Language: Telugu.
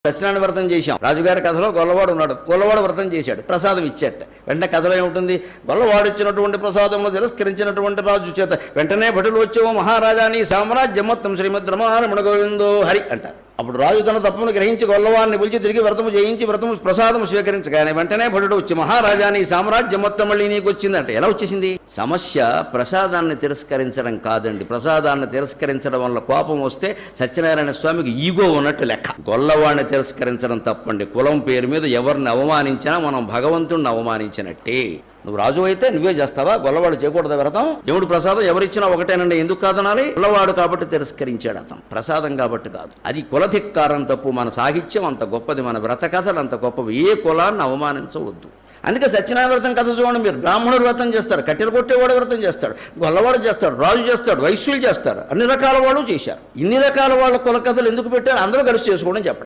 సత్యనారాయణ వ్రతం చేశాం. రాజుగారి కథలో గొల్లవాడు ఉన్నాడు, గొల్లవాడు వ్రతం చేశాడు, ప్రసాదం ఇచ్చేట. వెంటనే కథలో ఏముంటుంది, గొల్లవాడు ఇచ్చినటువంటి ప్రసాదంలో తిరస్కరించినటువంటి రాజు చేత వెంటనే భటులు వచ్చేవో మహారాజా నీ సామ్రాజ్యం మొత్తం శ్రీమద్ రమణ గోవిందో హరి అంటారు. అప్పుడు రాజు తన తప్పును గ్రహించి గొల్లవాడిని పిలిచి తిరిగి వ్రతము చేయించి వ్రతము ప్రసాదము స్వీకరించగానే వెంటనే భటుడు వచ్చి మహారాజా నీ సామ్రాజ్యం మొత్తం మళ్ళీ నీకు వచ్చిందంటే ఎలా వచ్చేసింది? సమస్య ప్రసాదాన్ని తిరస్కరించడం కాదండి. ప్రసాదాన్ని తిరస్కరించడం వల్ల కోపం వస్తే సత్యనారాయణ స్వామికి ఈగో ఉన్నట్టు లెక్క. గొల్లవాడిని తిరస్కరించడం తప్పండి. కులం పేరు మీద ఎవరిని అవమానించినా మనం భగవంతుడిని అవమానించినట్టే. నువ్వు రాజు అయితే నువ్వే చేస్తావా? గొల్లవాడు చేయకూడదు వ్రతం. దేవుడు ప్రసాదం ఎవరిచ్చినా ఒకటేనండి, ఎందుకు కాదనాలి? గొల్లవాడు కాబట్టి తిరస్కరించాడు అతను, ప్రసాదం కాబట్టి కాదు. అది కులధిక్కారం తప్పు. మన సాహిత్యం అంత గొప్పది, మన వ్రత కథలు అంత గొప్పవి. ఏ కులాన్ని అవమానించవద్దు. అందుకే సత్యనారాయణ వ్రతం కథ చూడండి మీరు. బ్రాహ్మణుడు వ్రతం చేస్తారు, కట్టెలు కొట్టేవాడు వ్రతం చేస్తాడు, గొల్లవాడు చేస్తాడు, రాజు చేస్తాడు, వైశ్యులు చేస్తారు, అన్ని రకాల వాళ్ళు చేశారు. ఇన్ని రకాల వాళ్ళ కుల కథలు ఎందుకు పెట్టారు? అందరూ కలిసి చేసుకోవడం చెప్పండి.